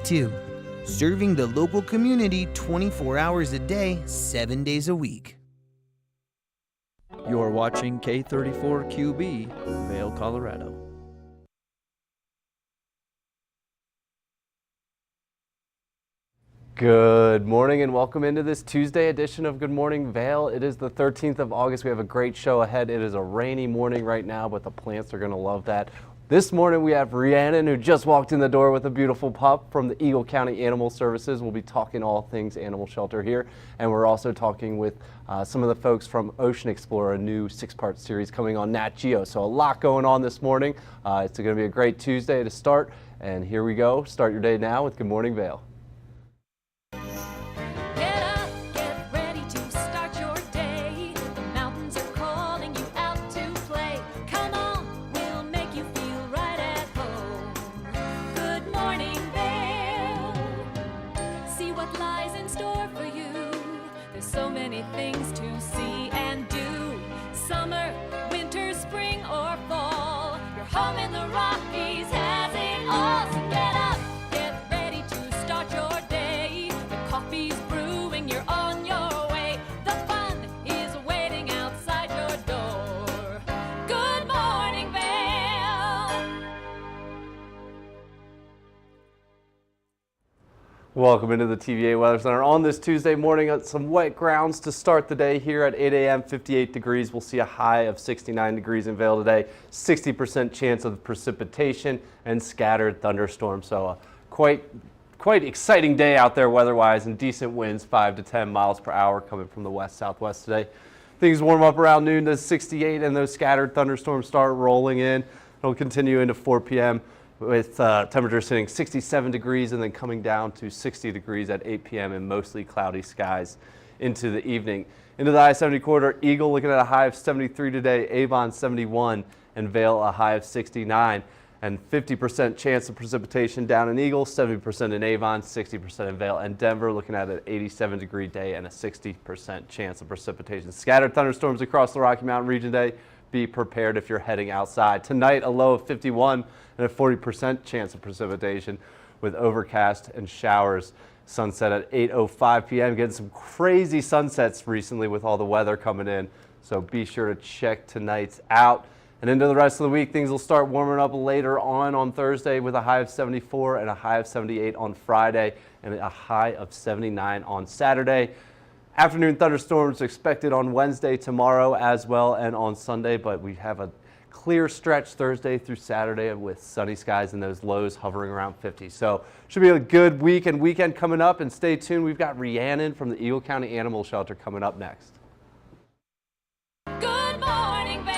32, serving the local community 24 hours a day, 7 days a week. You're watching K34QB, Vail, Colorado. Good morning and welcome into this Tuesday edition of Good Morning Vail. It is the 13th of August. We have a great show ahead. It is a rainy morning right now, but the plants are going to love that. This morning we have Rhiannon, who just walked in the door with a beautiful pup from the Eagle County Animal Services. We'll be talking all things animal shelter here, and we're also talking with some of the folks from Ocean Explorer, a new 6-part series coming on Nat Geo. So a lot going on this morning. It's going to be a great Tuesday to start, and here we go. Start your day now with Good Morning Vail. Things to see and do. Summer, winter, spring, or fall. Your home in the Rockies has it all. So get up, get ready to start your day. The coffee's brewing, you're on your way. The fun is waiting outside your door. Good morning, Vail. Welcome into the TVA Weather Center on this Tuesday morning. Some wet grounds to start the day here at 8 a.m. 58 degrees. We'll see a high of 69 degrees in Vail today. 60% chance of precipitation and scattered thunderstorms. So a quite exciting day out there weather-wise, and decent winds, 5 to 10 miles per hour coming from the west-southwest today. Things warm up around noon to 68, and those scattered thunderstorms start rolling in. It'll continue into 4 p.m. with temperatures sitting 67 degrees and then coming down to 60 degrees at 8 p.m. and mostly cloudy skies into the evening. Into the I-70 corridor, Eagle looking at a high of 73 today, Avon 71, and Vail a high of 69. And 50% chance of precipitation down in Eagle, 70% in Avon, 60% in Vail, and Denver looking at an 87-degree day and a 60% chance of precipitation. Scattered thunderstorms across the Rocky Mountain region today. Be prepared if you're heading outside. Tonight, a low of 51 and a 40% chance of precipitation with overcast and showers. Sunset at 8:05 p.m. Getting some crazy sunsets recently with all the weather coming in. So be sure to check tonight's out. And into the rest of the week, things will start warming up later on Thursday with a high of 74 and a high of 78 on Friday and a high of 79 on Saturday. Afternoon thunderstorms expected on Wednesday, tomorrow as well, and on Sunday, but we have a clear stretch Thursday through Saturday with sunny skies and those lows hovering around 50. So should be a good week and weekend coming up, and stay tuned. We've got Rhiannon from the Eagle County Animal Shelter coming up next. Good morning, Vail.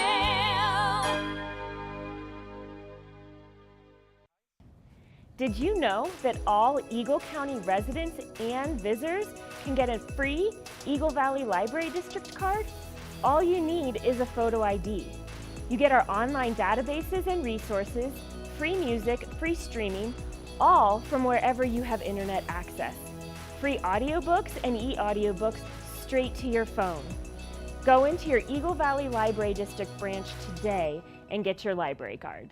Did you know that all Eagle County residents and visitors can get a free Eagle Valley Library District card? All you need is a photo ID. You get our online databases and resources, free music, free streaming, all from wherever you have internet access. Free audiobooks and e-audiobooks straight to your phone. Go into your Eagle Valley Library District branch today and get your library card.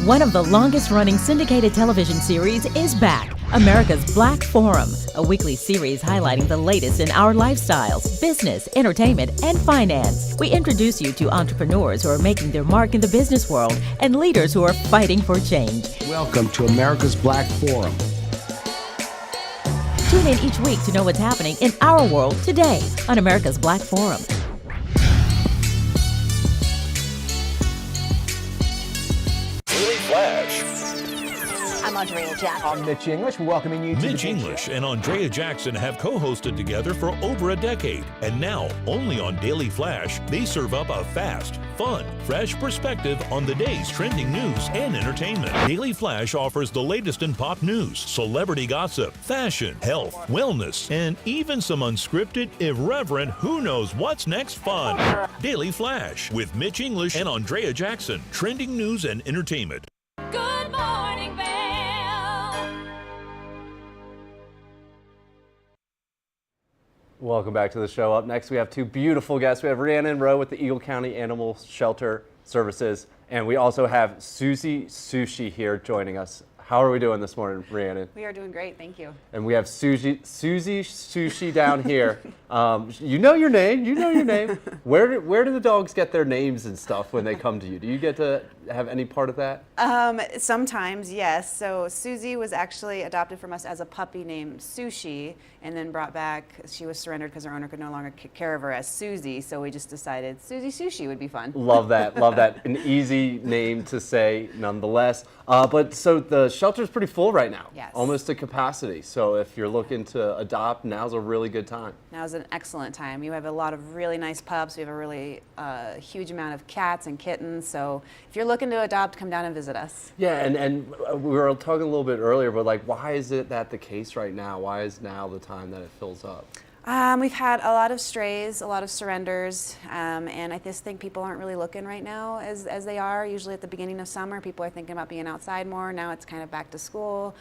One of the longest-running syndicated television series is back, America's Black Forum, a weekly series highlighting the latest in our lifestyles, business, entertainment, and finance. We introduce you to entrepreneurs who are making their mark in the business world and leaders who are fighting for change. Welcome to America's Black Forum. Tune in each week to know what's happening in our world today on America's Black Forum. I'm Andrea Jackson. I'm Mitch English, welcoming you to Mitch English and Andrea Jackson have co-hosted together for over a decade. And now, only on Daily Flash, they serve up a fast, fun, fresh perspective on the day's trending news and entertainment. Daily Flash offers the latest in pop news, celebrity gossip, fashion, health, wellness, and even some unscripted, irreverent, who knows what's next fun. Daily Flash with Mitch English and Andrea Jackson. Trending news and entertainment. Good morning, Vail. Welcome back to the show. Up next, we have two beautiful guests. We have Rhiannon Rowe with the Eagle County Animal Shelter Services, and we also have Susie Sushi here joining us. How are we doing this morning, Rhiannon? We are doing great, thank you. And we have Susie Sushi down here. You know your name. You know your name. Where do the dogs get their names and stuff when they come to you? Do you get to have any part of that? Sometimes, yes. So Susie was actually adopted from us as a puppy named Sushi, and then brought back. She was surrendered because her owner could no longer take care of her as Susie. So we just decided Susie Sushi would be fun. Love that. Love that. An easy name to say, nonetheless. But so the shelter's pretty full right now. Yes. Almost to capacity. So if you're looking to adopt, now's a really good time. Now's an excellent time. You have a lot of really nice pups. We have a really huge amount of cats and kittens. So if you're looking to adopt, come down and visit us. Yeah, and we were talking a little bit earlier, but like, why is it that the case right now? Why is now the time that it fills up? We've had a lot of strays, a lot of surrenders, and I just think people aren't really looking right now as they are. Usually at the beginning of summer, people are thinking about being outside more. Now it's kind of back to school,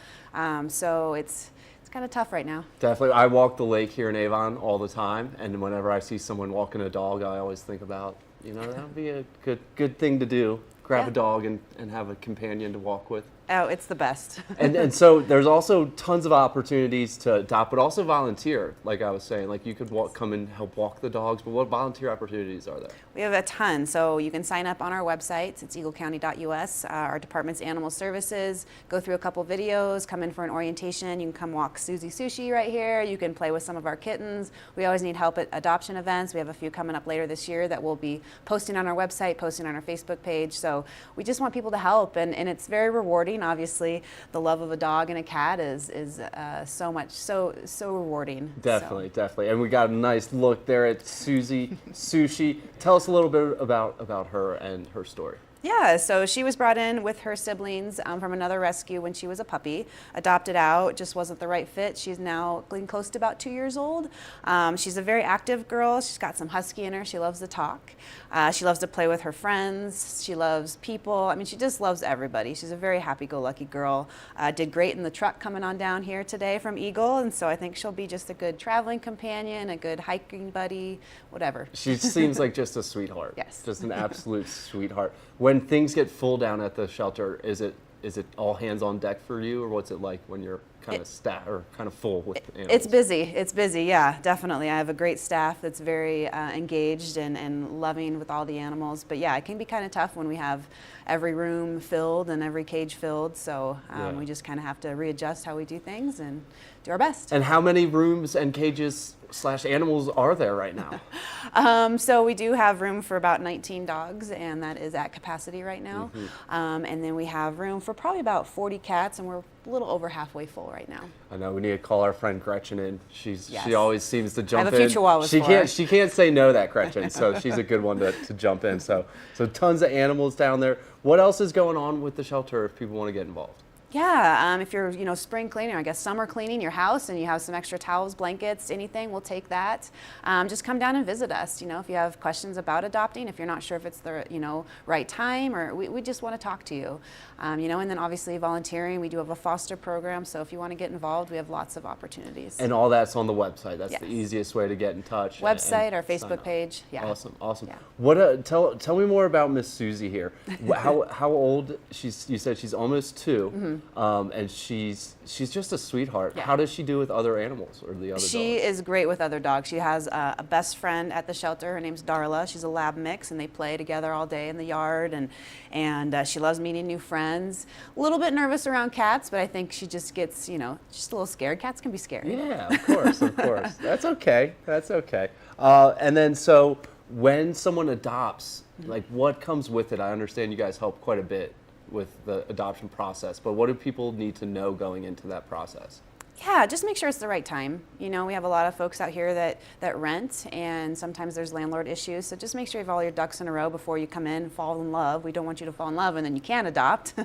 so it's kind of tough right now. Definitely. I walk the lake here in Avon all the time, and whenever I see someone walking a dog, I always think about, that would be a good thing to do. Grab a dog and have a companion to walk with. Oh, it's the best. and so there's also tons of opportunities to adopt, but also volunteer. Like I was saying, like you could come and help walk the dogs, but what volunteer opportunities are there? We have a ton. So you can sign up on our website. It's eaglecounty.us. Our department's animal services. Go through a couple videos, come in for an orientation. You can come walk Susie Sushi right here. You can play with some of our kittens. We always need help at adoption events. We have a few coming up later this year that we'll be posting on our website, posting on our Facebook page. So we just want people to help, and it's very rewarding. Obviously, the love of a dog and a cat is so rewarding. Definitely, definitely. And we got a nice look there at Susie Sushi. Tell us a little bit about her and her story. Yeah, so she was brought in with her siblings from another rescue when she was a puppy, adopted out, just wasn't the right fit. She's now getting close to about 2 years old. She's a very active girl. She's got some husky in her. She loves to talk. She loves to play with her friends. She loves people. I mean, she just loves everybody. She's a very happy-go-lucky girl. Did great in the truck coming on down here today from Eagle, and so I think she'll be just a good traveling companion, a good hiking buddy, whatever. She seems like just a sweetheart. Yes. Just an absolute sweetheart. When things get full down at the shelter, is it all hands on deck for you, or what's it like when you're kind of full with animals? It's busy, yeah, definitely. I have a great staff that's very engaged and loving with all the animals, but yeah, it can be kind of tough when we have every room filled and every cage filled, so we just kind of have to readjust how we do things and do our best. And how many rooms and cages / animals are there right now? So we do have room for about 19 dogs, and that is at capacity right now. And then we have room for probably about 40 cats, and we're a little over halfway full right now. I know we need to call our friend Gretchen in. She always seems to jump in. I have a few chihuahuas She can't say no, that Gretchen. So she's a good one to jump in. So tons of animals down there. What else is going on with the shelter if people want to get involved? Yeah, if you're, spring cleaning, or I guess summer cleaning your house and you have some extra towels, blankets, anything, we'll take that. Just come down and visit us, if you have questions about adopting, if you're not sure if it's the, right time, or we just want to talk to you. And then obviously volunteering, we do have a foster program, so if you want to get involved, we have lots of opportunities. And all that's on the website. That's Yes. the easiest way to get in touch. Website, our sign Facebook up. page. Yeah. Awesome. Yeah. What? Tell me more about Miss Susie here. How old? You said she's almost 2, and she's just a sweetheart. Yeah. How does she do with other animals or the other She dogs? is great with other dogs. She has a best friend at the shelter. Her name's Darla. She's a lab mix, and they play together all day in the yard. And she loves meeting new friends. A little bit nervous around cats, but I think she just gets, just a little scared. Cats can be scary. Yeah, of course. That's okay. And then so when someone adopts, like what comes with it? I understand you guys help quite a bit with the adoption process, but what do people need to know going into that process? Yeah, just make sure it's the right time. We have a lot of folks out here that rent, and sometimes there's landlord issues. So just make sure you have all your ducks in a row before you come in and fall in love. We don't want you to fall in love and then you can't adopt.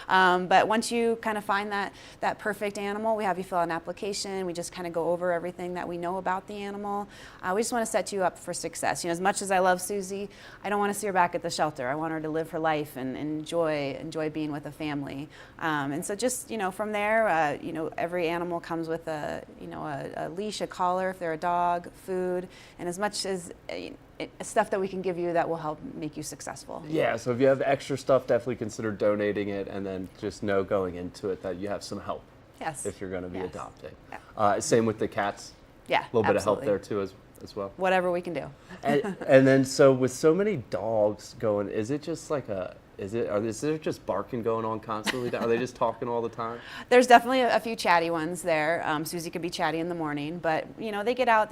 But once you kind of find that perfect animal, we have you fill out an application. We just kind of go over everything that we know about the animal. We just want to set you up for success. As much as I love Susie, I don't want to see her back at the shelter. I want her to live her life and enjoy being with a family. And so just, from there, every animal comes with a leash, a collar if they're a dog, food, and as much as stuff that we can give you that will help make you successful. Yeah, so if you have extra stuff, definitely consider donating it, and then just know going into it that you have some help. Yes. If you're going to be adopting. Yeah. Same with the cats. Yeah, A little bit of help absolutely. there too as well. Whatever we can do. And then so with so many dogs going, is it just like is there just barking going on constantly? Are they just talking all the time? There's definitely a few chatty ones there. Susie can be chatty in the morning, but they get out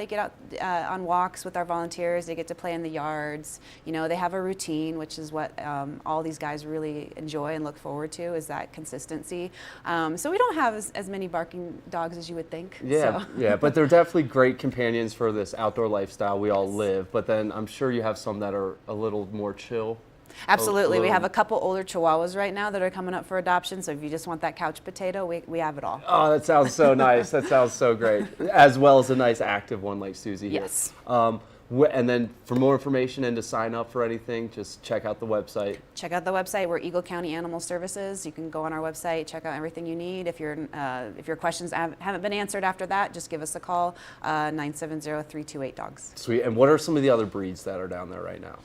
on walks with our volunteers. They get to play in the yards. They have a routine, which is what all these guys really enjoy and look forward to, is that consistency. So we don't have as many barking dogs as you would think. Yeah, so. yeah, but they're definitely great companions for this outdoor lifestyle we all live. But then I'm sure you have some that are a little more chill. Absolutely. We have a couple older Chihuahuas right now that are coming up for adoption. So if you just want that couch potato, we have it all. Oh, that sounds so nice. That sounds so great. As well as a nice active one like Susie here. Yes. And then for more information and to sign up for anything, just check out the website. Check out the website. We're Eagle County Animal Services. You can go on our website, check out everything you need. If your questions haven't been answered after that, just give us a call, 970-328-DOGS. Sweet. And what are some of the other breeds that are down there right now?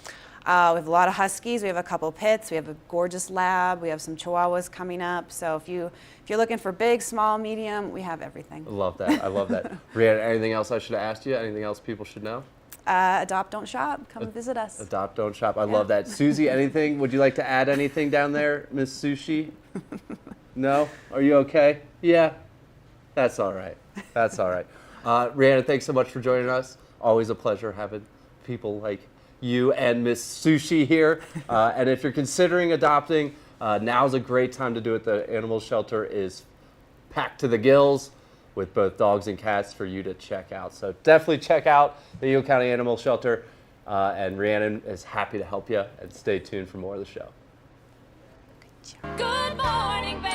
We have a lot of Huskies. We have a couple pits. We have a gorgeous lab. We have some Chihuahuas coming up. So if you're looking for big, small, medium, we have everything. I love that. Rhiannon, anything else I should have asked you? Anything else people should know? Adopt, don't shop. Come visit us. Adopt, don't shop. I love that. Susie, anything? Would you like to add anything down there, Miss Sushi? No? Are you okay? Yeah? That's all right. Rhiannon, thanks so much for joining us. Always a pleasure having people like you and Miss Sushi here. And if you're considering adopting, now's a great time to do it. The animal shelter is packed to the gills with both dogs and cats for you to check out. So definitely check out the Eagle County Animal Shelter. And Rhiannon is happy to help you. And stay tuned for more of the show. Good morning, Vail.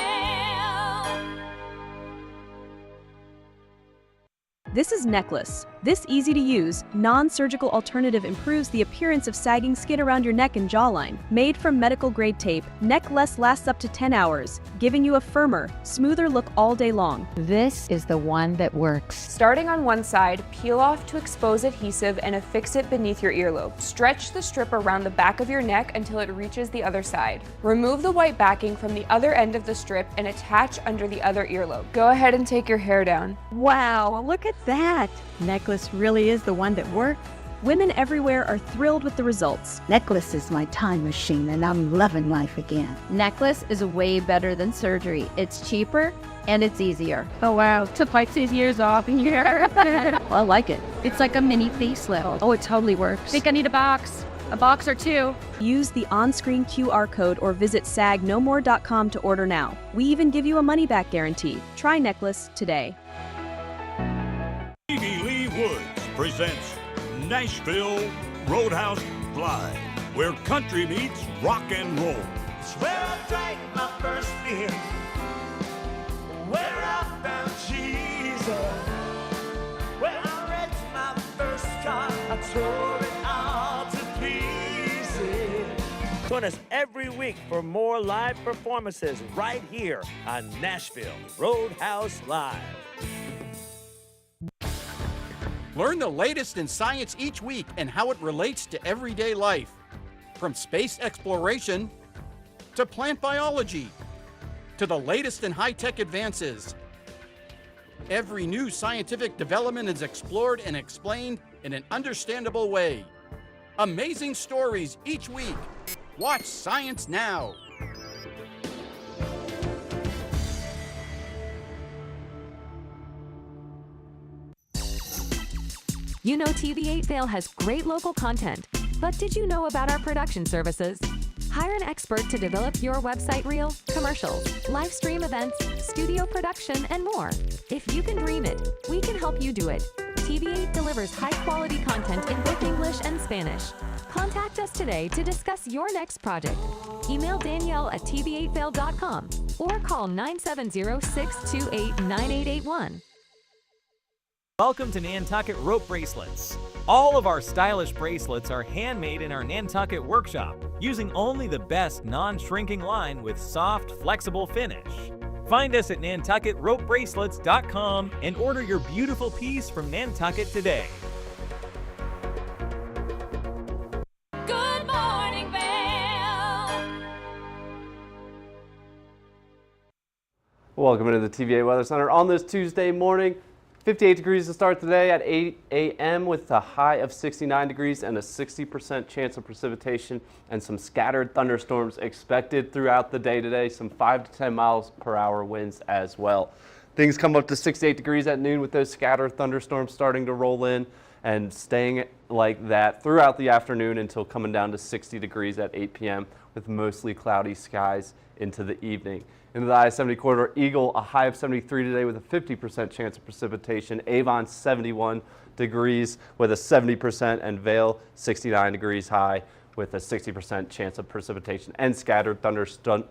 This is Necklace. This easy-to-use, non-surgical alternative improves the appearance of sagging skin around your neck and jawline. Made from medical-grade tape, Necklace lasts up to 10 hours, giving you a firmer, smoother look all day long. This is the one that works. Starting on one side, peel off to expose adhesive and affix it beneath your earlobe. Stretch the strip around the back of your neck until it reaches the other side. Remove the white backing from the other end of the strip and attach under the other earlobe. Go ahead and take your hair down. Wow, look at that. Necklace really is the one that works. Women everywhere are thrilled with the results. Necklace is my time machine and I'm loving life again. Necklace is way better than surgery. It's cheaper and it's easier. Oh wow, took like 6 years off in here. Well, I like it. It's like a mini facelift. Oh, it totally works. Think I need a box or two. Use the on-screen QR code or visit sagnomore.com to order now. We even give you a money-back guarantee. Try Necklace today. Stevie Lee Woods presents Nashville Roadhouse Live, where country meets rock and roll. It's where I drank my first beer. tore it all to pieces. Join us every week for more live performances right here on Nashville Roadhouse Live. Learn the latest in science each week and how it relates to everyday life. From space exploration to plant biology to the latest in high-tech advances. Every new scientific development is explored and explained in an understandable way. Amazing stories each week. Watch Science Now. You know TV8 Vail has great local content, but did you know about our production services? Hire an expert to develop your website reel, commercials, live stream events, studio production, and more. If you can dream it, we can help you do it. TV8 delivers high-quality content in both English and Spanish. Contact us today to discuss your next project. Email Danielle at tv8vail.com or call 970-628-9881. Welcome to Nantucket Rope Bracelets. All of our stylish bracelets are handmade in our Nantucket workshop, using only the best non-shrinking line with soft, flexible finish. Find us at nantucketropebracelets.com and order your beautiful piece from Nantucket today. Good morning, Vail. Welcome into the TVA Weather Center on this Tuesday morning. 58 degrees to start today at 8 a.m. with a high of 69 degrees and a 60% chance of precipitation and some scattered thunderstorms expected throughout the day today. Some 5 to 10 miles per hour winds as well. Things come up to 68 degrees at noon with those scattered thunderstorms starting to roll in and staying like that throughout the afternoon until coming down to 60 degrees at 8 p.m. with mostly cloudy skies into the evening. Into the I-70 corridor, Eagle, a high of 73 today with a 50% chance of precipitation. Avon, 71 degrees with a 70%, and Vail, 69 degrees high with a 60% chance of precipitation and scattered thunderstorms.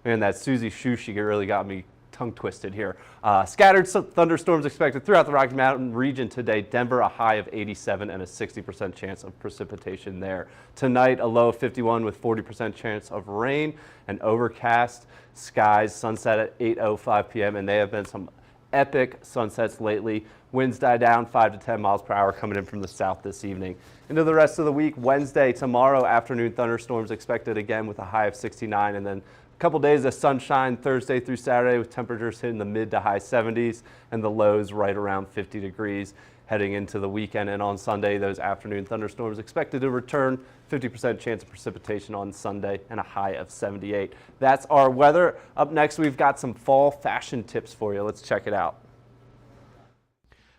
Man, that Susie Shushi really got me tongue twisted here. Scattered thunderstorms expected throughout the Rocky Mountain region today. Denver, a high of 87 and a 60% chance of precipitation there. Tonight, a low of 51 with 40% chance of rain and overcast skies. Sunset at 8:05 p.m. and they have been some epic sunsets lately. Winds die down 5 to 10 miles per hour coming in from the south this evening. Into the rest of the week, Wednesday, tomorrow, afternoon thunderstorms expected again with a high of 69, and then a couple days of sunshine Thursday through Saturday with temperatures hitting the mid to high 70s and the lows right around 50 degrees heading into the weekend. And on Sunday, those afternoon thunderstorms expected to return. 50% chance of precipitation on Sunday and a high of 78. That's our weather. Up next, we've got some fall fashion tips for you. Let's check it out.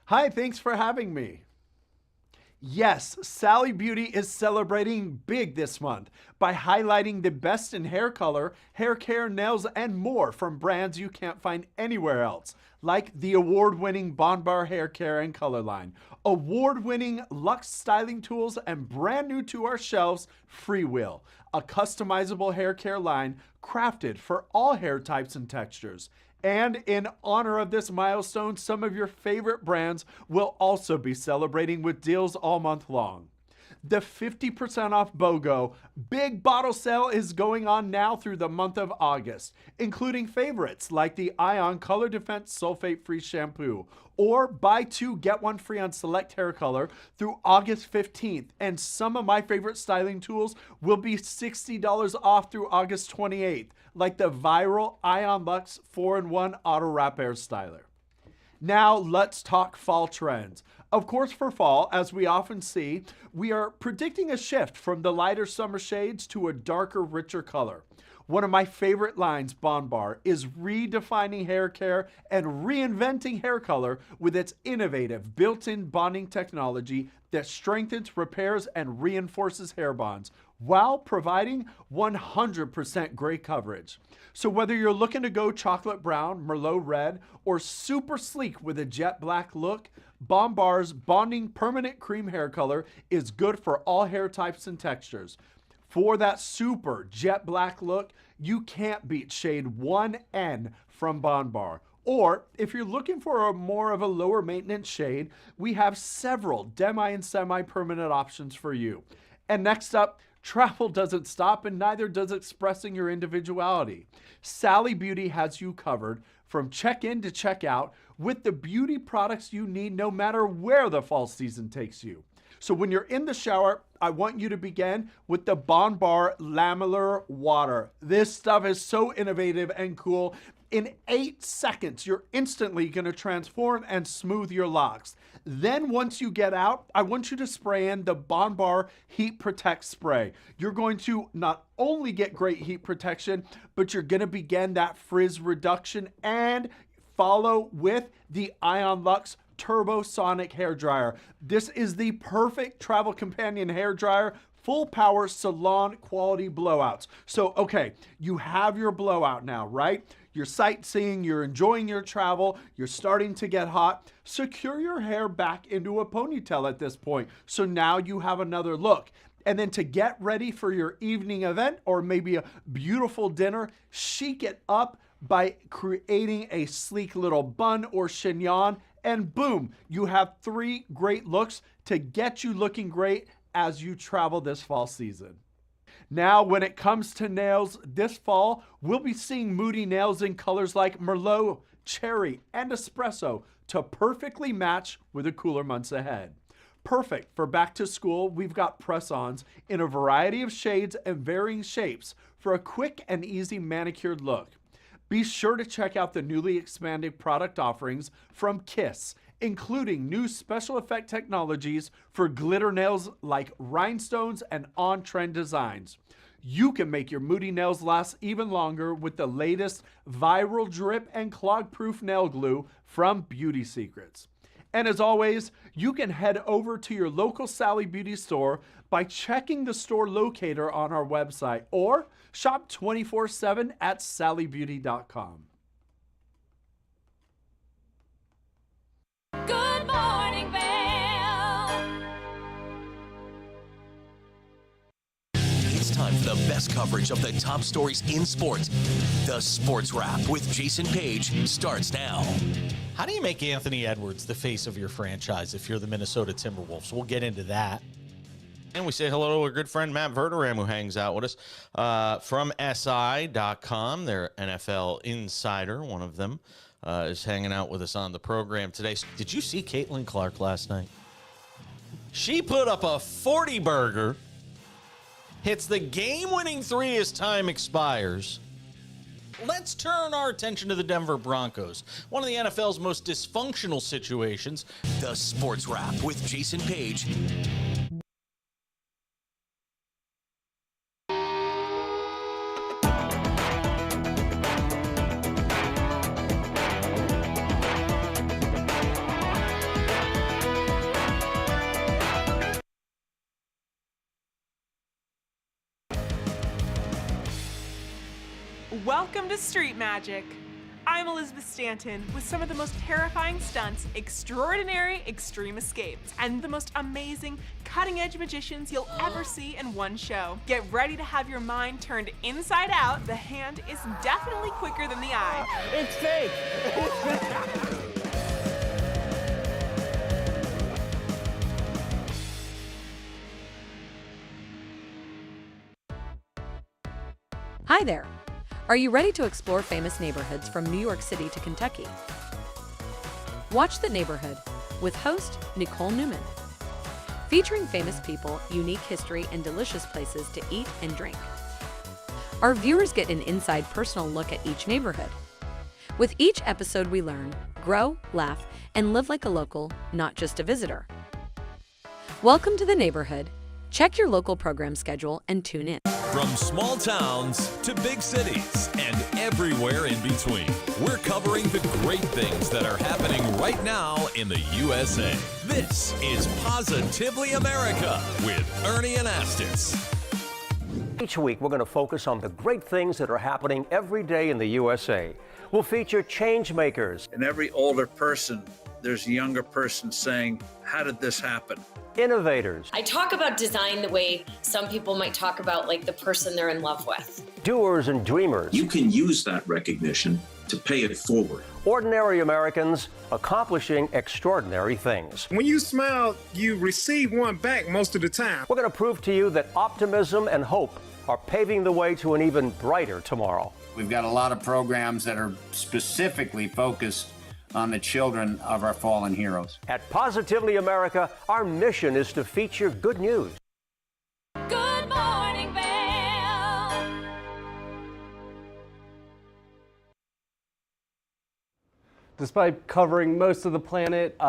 Hi, thanks for having me. Yes, Sally Beauty is celebrating big this month by highlighting the best in hair color, hair care, nails, and more from brands you can't find anywhere else, like the award-winning Bond Bar hair care and color line, award-winning Luxe styling tools, and brand new to our shelves, Freewheel, a customizable hair care line crafted for all hair types and textures. And in honor of this milestone, some of your favorite brands will also be celebrating with deals all month long. The 50% off BOGO big bottle sale is going on now through the month of August, including favorites like the Ion Color Defense Sulfate-Free Shampoo, or buy 2 get 1 free on select hair color through August 15th. And some of my favorite styling tools will be $60 off through August 28th, like the viral Ion Luxe 4-in-1 Auto Wrap Air Styler. Now let's talk fall trends. Of course, for fall, as we often see, we are predicting a shift from the lighter summer shades to a darker, richer color. One of my favorite lines, Bond Bar, is redefining hair care and reinventing hair color with its innovative built-in bonding technology that strengthens, repairs, and reinforces hair bonds while providing 100% gray coverage. So whether you're looking to go chocolate brown, Merlot red, or super sleek with a jet black look, Bond Bar's bonding permanent cream hair color is good for all hair types and textures. For that super jet black look, you can't beat shade 1N from Bond Bar, Or if you're looking for more of a lower maintenance shade, we have several demi and semi-permanent options for you. And next up, travel doesn't stop, and neither does expressing your individuality. Sally Beauty has you covered from check-in to check-out with the beauty products you need no matter where the fall season takes you. So when you're in the shower, I want you to begin with the Bon Bar Lamellar Water. This stuff is so innovative and cool. In 8 seconds, you're instantly going to transform and smooth your locks. Then once you get out, I want you to spray in the Bon Bar Heat Protect Spray. You're going to not only get great heat protection, but you're going to begin that frizz reduction and follow with the Ion Luxe Turbo Sonic Hair Dryer. This is the perfect travel companion hair dryer, full power salon quality blowouts. So, okay, you have your blowout now, right? You're sightseeing, you're enjoying your travel, you're starting to get hot. Secure your hair back into a ponytail at this point. So now you have another look. And then to get ready for your evening event or maybe a beautiful dinner, chic it up by creating a sleek little bun or chignon, and boom, you have 3 great looks to get you looking great as you travel this fall season. Now, when it comes to nails this fall, we'll be seeing moody nails in colors like Merlot, Cherry, and Espresso to perfectly match with the cooler months ahead. Perfect for back to school, we've got press-ons in a variety of shades and varying shapes for a quick and easy manicured look. Be sure to check out the newly expanded product offerings from Kiss, including new special effect technologies for glitter nails like rhinestones and on-trend designs. You can make your moody nails last even longer with the latest viral drip and clog-proof nail glue from Beauty Secrets. And as always, you can head over to your local Sally Beauty store by checking the store locator on our website or shop 24/7 at sallybeauty.com. Good morning, Vail. It's time for the best coverage of the top stories in sports. The Sports Wrap with Jason Page starts now. How do you make Anthony Edwards the face of your franchise if you're the Minnesota Timberwolves? We'll get into that. And we say hello to our good friend Matt Verderam, who hangs out with us from SI.com. Their NFL insider, one of them, is hanging out with us on the program today. Did you see Caitlin Clark last night? She put up a 40-burger, hits the game-winning 3 as time expires. Let's turn our attention to the Denver Broncos, one of the NFL's most dysfunctional situations. The Sports Wrap with Jason Page. Welcome to Street Magic. I'm Elizabeth Stanton with some of the most terrifying stunts, extraordinary extreme escapes, and the most amazing cutting-edge magicians you'll ever see in one show. Get ready to have your mind turned inside out. The hand is definitely quicker than the eye. It's fake! It's fake! Hi there. Are you ready to explore famous neighborhoods from New York City to Kentucky? Watch The Neighborhood with host Nicole Newman. Featuring famous people, unique history, and delicious places to eat and drink. Our viewers get an inside personal look at each neighborhood. With each episode we learn, grow, laugh, and live like a local, not just a visitor. Welcome to The Neighborhood. Check your local program schedule and tune in. From small towns to big cities and everywhere in between, we're covering the great things that are happening right now in the USA. This is Positively America with Ernie Anastas. Each week, we're going to focus on the great things that are happening every day in the USA. We'll feature change makers. In every older person, there's a younger person saying, how did this happen? Innovators. I talk about design the way some people might talk about like the person they're in love with. Doers and dreamers. You can use that recognition to pay it forward. Ordinary Americans accomplishing extraordinary things. When you smile, you receive one back most of the time. We're going to prove to you that optimism and hope are paving the way to an even brighter tomorrow. We've got a lot of programs that are specifically focused on the children of our fallen heroes. At Positively America, our mission is to feature good news. Good morning, Vail. Despite covering most of the planet,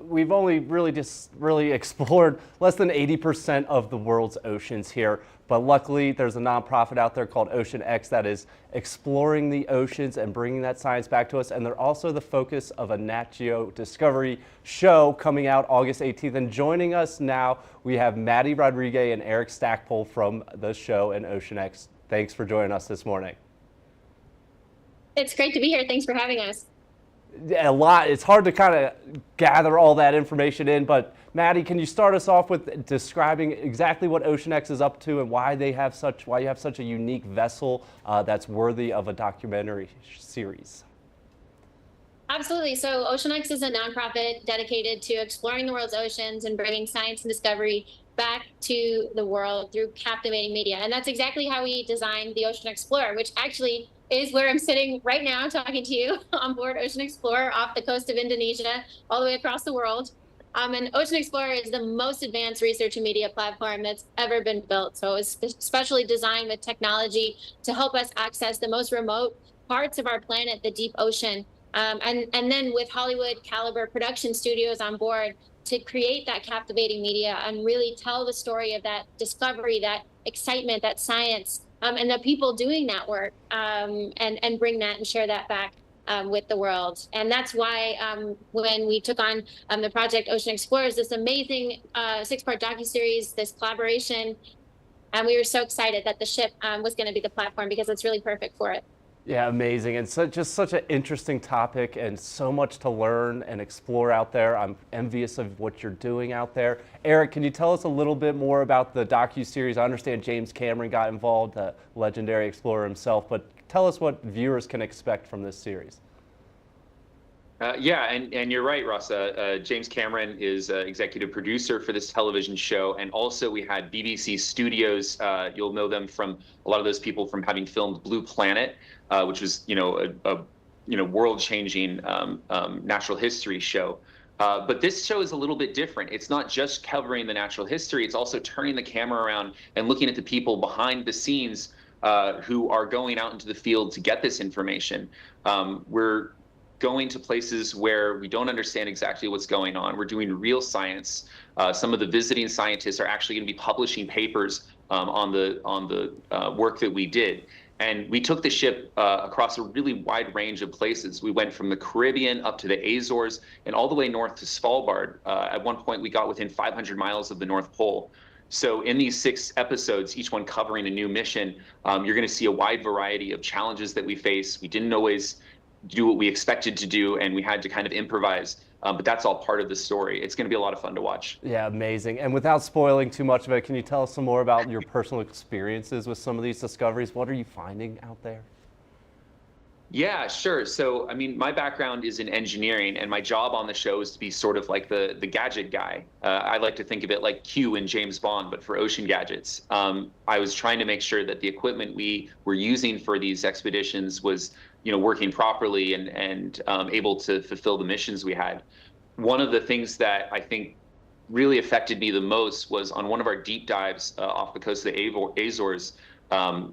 we've only really explored less than 80% of the world's oceans here. But luckily, there's a nonprofit out there called Ocean X that is exploring the oceans and bringing that science back to us. And they're also the focus of a Nat Geo Discovery show coming out August 18th. And joining us now, we have Maddie Rodriguez and Eric Stackpole from the show and Ocean X. Thanks for joining us this morning. It's great to be here. Thanks for having us. A lot. It's hard to kind of gather all that information in, but Maddie, can you start us off with describing exactly what Ocean X is up to and why you have such a unique vessel that's worthy of a documentary series? Absolutely. So Ocean X is a nonprofit dedicated to exploring the world's oceans and bringing science and discovery back to the world through captivating media. And that's exactly how we designed the Ocean Explorer, which actually is where I'm sitting right now talking to you on board Ocean Explorer off the coast of Indonesia, all the way across the world. And Ocean Explorer is the most advanced research and media platform that's ever been built. So it's specially designed with technology to help us access the most remote parts of our planet, the deep ocean. And then with Hollywood caliber production studios on board to create that captivating media and really tell the story of that discovery, that excitement, that science, and the people doing that work, and bring that and share that back with the world. And that's why when we took on the project Ocean Explorers, this amazing 6-part docuseries, this collaboration, and we were so excited that the ship was going to be the platform because it's really perfect for it. Yeah, amazing. And just such an interesting topic and so much to learn and explore out there. I'm envious of what you're doing out there. Eric, can you tell us a little bit more about the docuseries? I understand James Cameron got involved, the legendary explorer himself, but tell us what viewers can expect from this series. Yeah, and you're right, Ross. James Cameron is executive producer for this television show, and also we had BBC Studios. You'll know them from a lot of those people from having filmed Blue Planet, which was a world-changing natural history show. But this show is a little bit different. It's not just covering the natural history; it's also turning the camera around and looking at the people behind the scenes who are going out into the field to get this information. We're going to places where we don't understand exactly what's going on. We're doing real science. Some of the visiting scientists are actually going to be publishing papers on the work that we did. And we took the ship across a really wide range of places. We went from the Caribbean up to the Azores and all the way north to Svalbard. At one point, we got within 500 miles of the North Pole. So in these 6 episodes, each one covering a new mission, you're going to see a wide variety of challenges that we face. We didn't always do what we expected to do, and we had to kind of improvise. But that's all part of the story. It's going to be a lot of fun to watch. Yeah, amazing. And without spoiling too much of it, can you tell us some more about your personal experiences with some of these discoveries? What are you finding out there? Yeah, sure. So, I mean, my background is in engineering, and my job on the show is to be sort of like the gadget guy. I like to think of it like Q in James Bond, but for ocean gadgets. I was trying to make sure that the equipment we were using for these expeditions was working properly and able to fulfill the missions we had. One of the things that I think really affected me the most was on one of our deep dives off the coast of the Azores.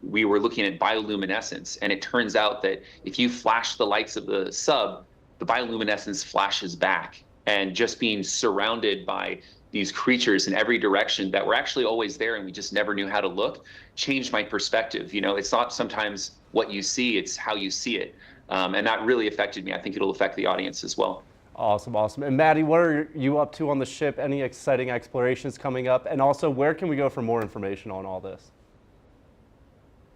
We were looking at bioluminescence, and it turns out that if you flash the lights of the sub, the bioluminescence flashes back. And just being surrounded by these creatures in every direction that were actually always there and we just never knew how to look changed my perspective. It's not sometimes what you see, it's how you see it. And that really affected me. I think it'll affect the audience as well. Awesome, awesome. And Maddie, what are you up to on the ship? Any exciting explorations coming up? And also, where can we go for more information on all this?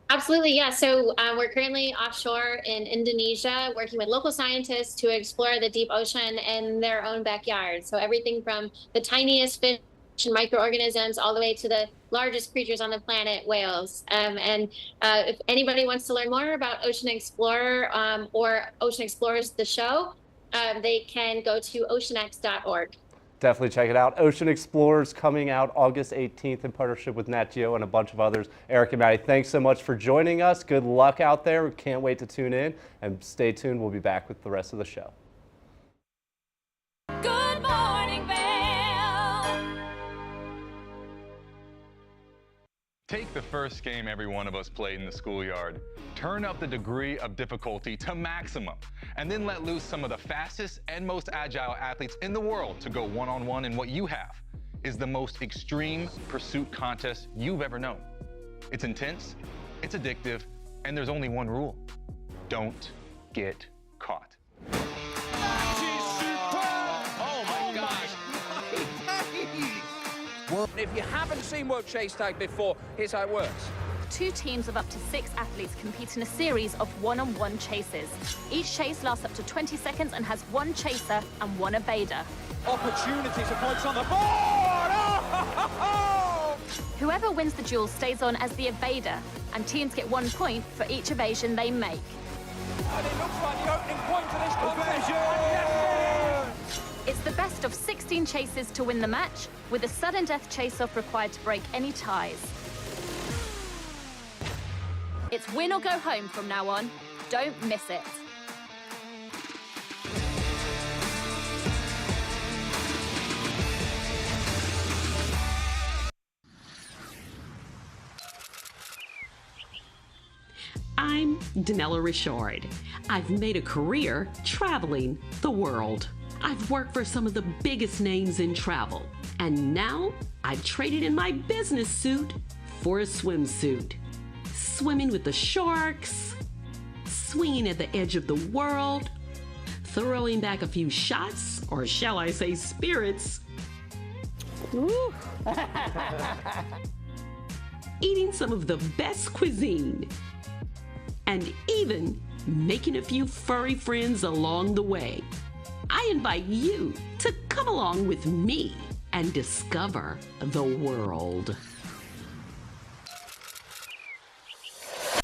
Absolutely, yeah. So we're currently offshore in Indonesia working with local scientists to explore the deep ocean in their own backyard. So everything from the tiniest fish microorganisms all the way to the largest creatures on the planet, whales. If anybody wants to learn more about Ocean Explorer or Ocean Explorers, the show, they can go to oceanx.org. Definitely check it out. Ocean Explorers coming out August 18th in partnership with Nat Geo and a bunch of others. Eric and Maddie, thanks so much for joining us. Good luck out there. We can't wait to tune in, and stay tuned. We'll be back with the rest of the show. Good morning, Vail. Take the first game every one of us played in the schoolyard. Turn up the degree of difficulty to maximum, and then let loose some of the fastest and most agile athletes in the world to go one-on-one in what you have is the most extreme pursuit contest you've ever known. It's intense, it's addictive, and there's only one rule. Don't get caught. If you haven't seen World Chase Tag before, here's how it works. 2 teams of up to 6 athletes compete in a series of one-on-one chases. Each chase lasts up to 20 seconds and has 1 chaser and 1 evader. Opportunity to points on the board! Oh! Whoever wins the duel stays on as the evader, and teams get 1 point for each evasion they make. And it looks like the opening point to this competition. It's the best of 16 chases to win the match, with a sudden death chase-off required to break any ties. It's win or go home from now on. Don't miss it. I'm Danella Richard. I've made a career traveling the world. I've worked for some of the biggest names in travel, and now I've traded in my business suit for a swimsuit. Swimming with the sharks, swinging at the edge of the world, throwing back a few shots, or shall I say spirits. Woo. Eating some of the best cuisine, and even making a few furry friends along the way. I invite you to come along with me and discover the world.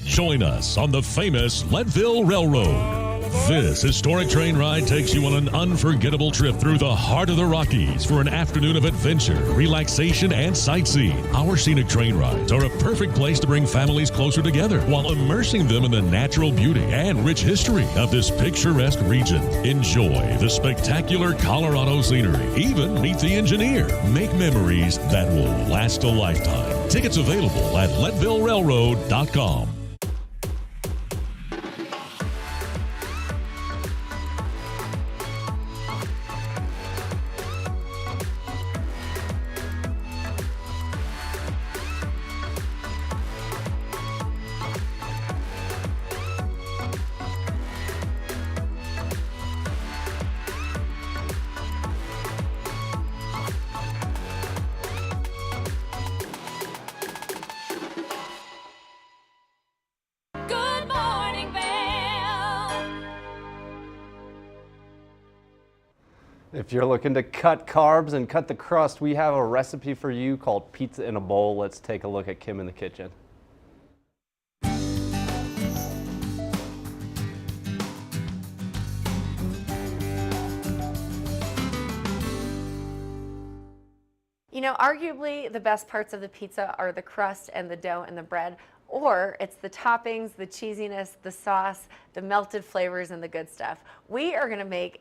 Join us on the famous Leadville Railroad. This historic train ride takes you on an unforgettable trip through the heart of the Rockies for an afternoon of adventure, relaxation, and sightseeing. Our scenic train rides are a perfect place to bring families closer together while immersing them in the natural beauty and rich history of this picturesque region. Enjoy the spectacular Colorado scenery. Even meet the engineer. Make memories that will last a lifetime. Tickets available at leadvillerailroad.com. Good morning, Vail. If you're looking to cut carbs and cut the crust, we have a recipe for you called pizza in a bowl. Let's take a look at Kim in the kitchen. You know, arguably the best parts of the pizza are the crust and the dough and the bread, or it's the toppings, the cheesiness, the sauce, the melted flavors, and the good stuff. We are gonna make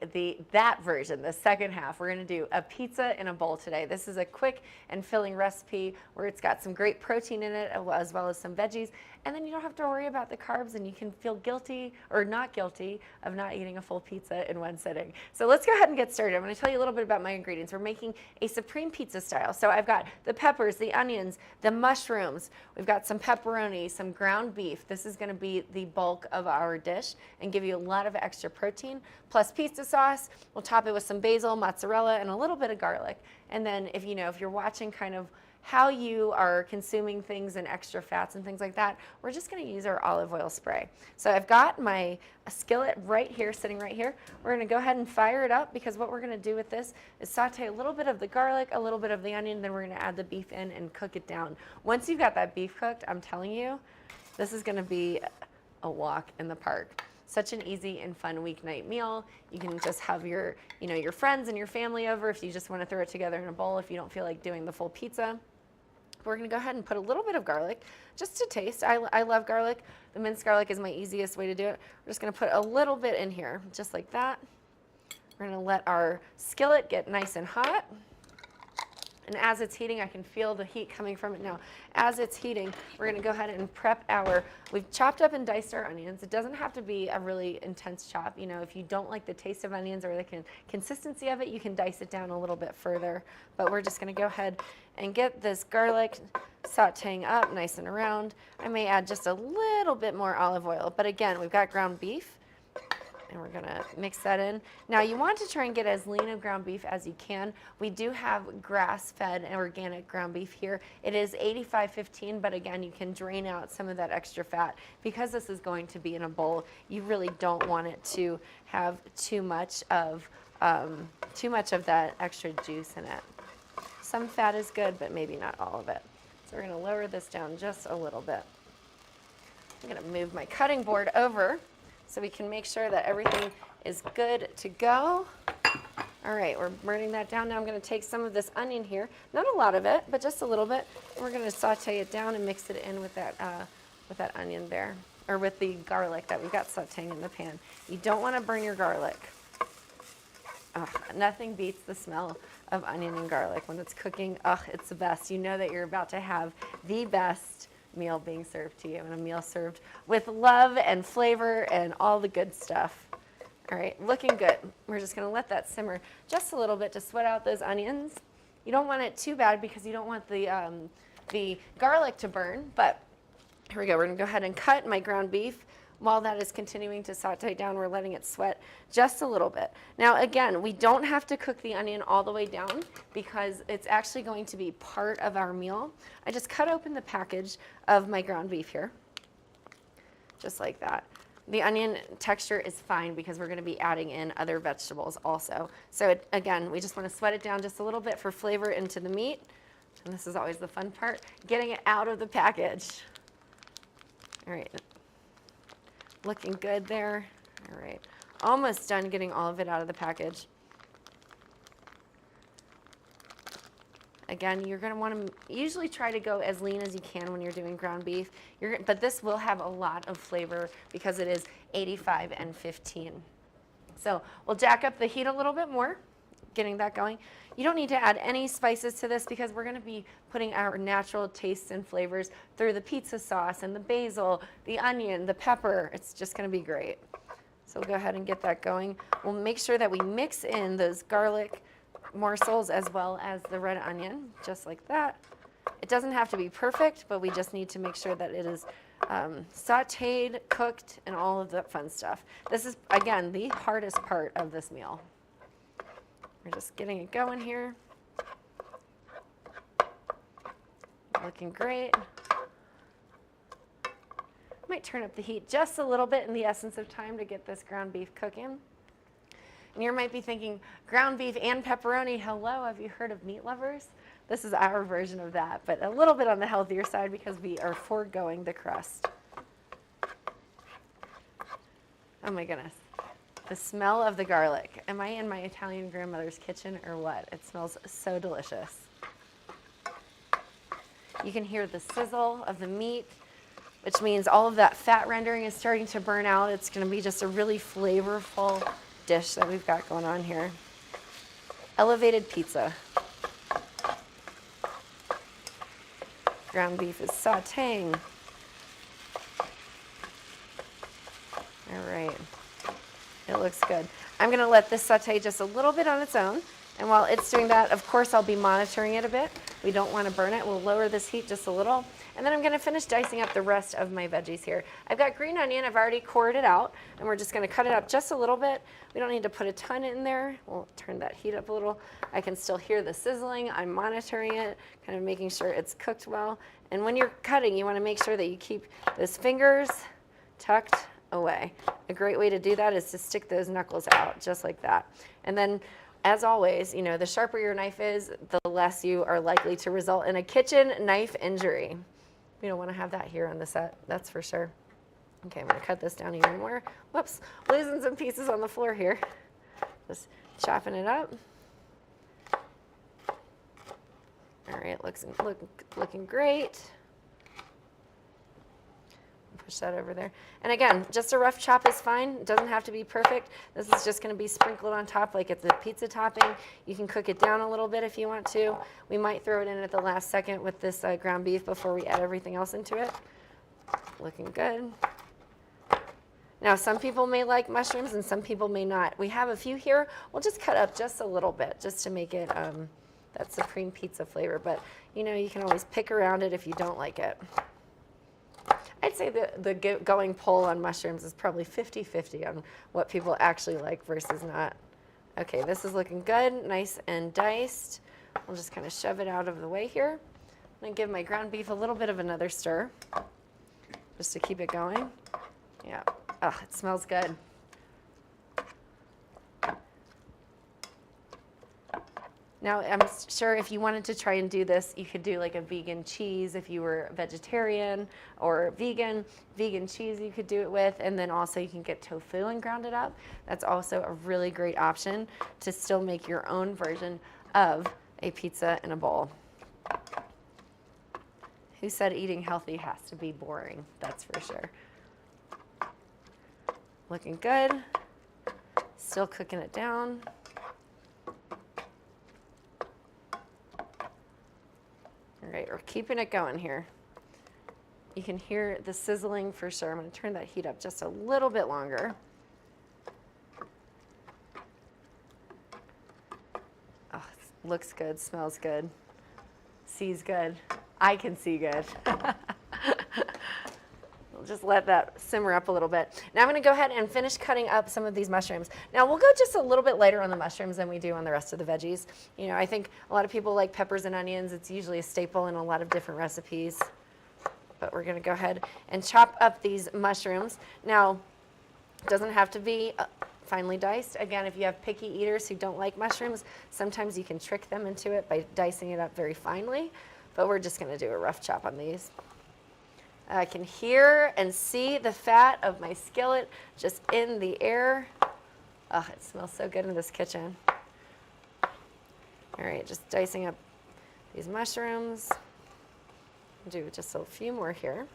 that version, the second half. We're gonna do a pizza in a bowl today. This is a quick and filling recipe where it's got some great protein in it as well as some veggies, and then you don't have to worry about the carbs, and you can feel guilty or not guilty of not eating a full pizza in one sitting. So let's go ahead and get started. I'm gonna tell you a little bit about my ingredients. We're making a supreme pizza style. So I've got the peppers, the onions, the mushrooms. We've got some pepperoni, some ground beef. This is gonna be the bulk of our dish and give you a lot of extra protein, plus pizza sauce. We'll top it with some basil, mozzarella, and a little bit of garlic. And then if you're watching kind of how you are consuming things and extra fats and things like that, we're just going to use our olive oil spray. So I've got my skillet right here, sitting right here. We're going to go ahead and fire it up, because what we're going to do with this is saute a little bit of the garlic, a little bit of the onion, then we're going to add the beef in and cook it down. Once you've got that beef cooked, I'm telling you, this is going to be a walk in the park. Such an easy and fun weeknight meal. You can just have your, your friends and your family over if you just want to throw it together in a bowl if you don't feel like doing the full pizza. We're going to go ahead and put a little bit of garlic just to taste. I love garlic. The minced garlic is my easiest way to do it. We're just going to put a little bit in here, just like that. We're going to let our skillet get nice and hot. And as it's heating, I can feel the heat coming from it now. As it's heating, we're going to go ahead and prep we've chopped up and diced our onions. It doesn't have to be a really intense chop. If you don't like the taste of onions or the consistency of it, you can dice it down a little bit further. But we're just going to go ahead and get this garlic sauteing up nice and around. I may add just a little bit more olive oil. But again, we've got ground beef. And we're gonna mix that in. Now you want to try and get as lean of ground beef as you can. We do have grass-fed and organic ground beef here. It is 85/15, but again, you can drain out some of that extra fat. Because this is going to be in a bowl, you really don't want it to have too much of that extra juice in it. Some fat is good, but maybe not all of it. So we're gonna lower this down just a little bit. I'm gonna move my cutting board over so we can make sure that everything is good to go. All right, we're burning that down. Now I'm gonna take some of this onion here, not a lot of it, but just a little bit. And we're gonna saute it down and mix it in with that onion there, or with the garlic that we've got sauteing in the pan. You don't wanna burn your garlic. Nothing beats the smell of onion and garlic when it's cooking. It's the best. You know that you're about to have the best meal being served to you, and a meal served with love and flavor and all the good stuff. All right, looking good. We're just gonna let that simmer just a little bit to sweat out those onions. You don't want it too bad because you don't want the garlic to burn, but here we go. We're gonna go ahead and cut my ground beef. While that is continuing to saute down, we're letting it sweat just a little bit. Now again, we don't have to cook the onion all the way down because it's actually going to be part of our meal. I just cut open the package of my ground beef here, just like that. The onion texture is fine because we're gonna be adding in other vegetables also. So again, we just wanna sweat it down just a little bit for flavor into the meat. And this is always the fun part, getting it out of the package. All right. Looking good there. All right, almost done getting all of it out of the package. Again, you're gonna wanna usually try to go as lean as you can when you're doing ground beef. But this will have a lot of flavor because it is 85/15. So we'll jack up the heat a little bit more, getting that going. You don't need to add any spices to this because we're gonna be putting our natural tastes and flavors through the pizza sauce and the basil, the onion, the pepper. It's just gonna be great. So we'll go ahead and get that going. We'll make sure that we mix in those garlic morsels as well as the red onion, just like that. It doesn't have to be perfect, but we just need to make sure that it is sauteed, cooked, and all of that fun stuff. This is, again, the hardest part of this meal. We're just getting it going here. Looking great. Might turn up the heat just a little bit in the essence of time to get this ground beef cooking. And you might be thinking, ground beef and pepperoni, hello, have you heard of meat lovers? This is our version of that, but a little bit on the healthier side because we are foregoing the crust. Oh my goodness. The smell of the garlic. Am I in my Italian grandmother's kitchen or what? It smells so delicious. You can hear the sizzle of the meat, which means all of that fat rendering is starting to burn out. It's going to be just a really flavorful dish that we've got going on here. Elevated pizza. Ground beef is sauteing. All right. It looks good. I'm going to let this saute just a little bit on its own And while it's doing that, of course, I'll be monitoring it a bit. We don't want to burn it. We'll lower this heat just a little. And then I'm going to finish dicing up the rest of my veggies here. I've got green onion. I've already cored it out, and we're just going to cut it up just a little bit. We don't need to put a ton in there. We'll turn that heat up a little. I can still hear the sizzling. I'm monitoring it, kind of making sure it's cooked well. And when you're cutting, you want to make sure that you keep those fingers tucked away. A great way to do that is to stick those knuckles out just like that. And then, as always, you know, the sharper your knife is, the less you are likely to result in a kitchen knife injury. We don't want to have that here on the set, that's for sure. Okay, I'm going to cut this down even more. Whoops, losing some pieces on the floor here. Just chopping it up. All right, looking great. Push that over there. And again, just a rough chop is fine. It doesn't have to be perfect. This is just going to be sprinkled on top like it's a pizza topping. You can cook it down a little bit if you want to. We might throw it in at the last second with this ground beef before we add everything else into it. Looking good. Now, some people may like mushrooms and some people may not. We have a few here. We'll just cut up just a little bit just to make it that supreme pizza flavor. But, you know, you can always pick around it if you don't like it. I'd say the going poll on mushrooms is probably 50-50 on what people actually like versus not. Okay, this is looking good, nice and diced. We'll just kind of shove it out of the way here. I'm gonna give my ground beef a little bit of another stir, just to keep it going. Yeah, oh, it smells good. Now, I'm sure if you wanted to try and do this, you could do like a vegan cheese if you were vegetarian or vegan cheese you could do it with. And then also you can get tofu and ground it up. That's also a really great option to still make your own version of a pizza in a bowl. Who said eating healthy has to be boring? That's for sure. Looking good. Still cooking it down. All right, we're keeping it going here. You can hear the sizzling for sure. I'm going to turn that heat up just a little bit longer. Oh, looks good, smells good, sees good. I can see good. We'll just let that simmer up a little bit. Now I'm going to go ahead and finish cutting up some of these mushrooms. Now we'll go just a little bit lighter on the mushrooms than we do on the rest of the veggies. You know, I think a lot of people like peppers and onions. It's usually a staple in a lot of different recipes. But we're going to go ahead and chop up these mushrooms. Now, it doesn't have to be finely diced. Again, if you have picky eaters who don't like mushrooms, sometimes you can trick them into it by dicing it up very finely. But we're just going to do a rough chop on these. I can hear and see the fat of my skillet just in the air. Oh, it smells so good in this kitchen. All right, just dicing up these mushrooms. Do just a few more here.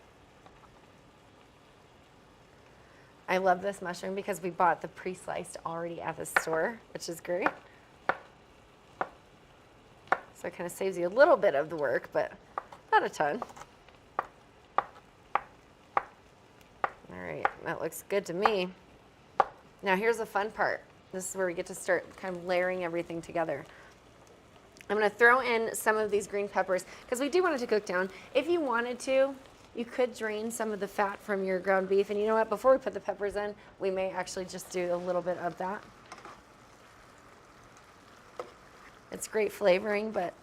I love this mushroom because we bought the pre-sliced already at the store, which is great. So it kind of saves you a little bit of the work, but not a ton. All right, that looks good to me. Now here's the fun part. This is where we get to start kind of layering everything together. I'm going to throw in some of these green peppers because we do want it to cook down. If you wanted to, you could drain some of the fat from your ground beef. And you know what? Before we put the peppers in, we may actually just do a little bit of that. It's great flavoring, but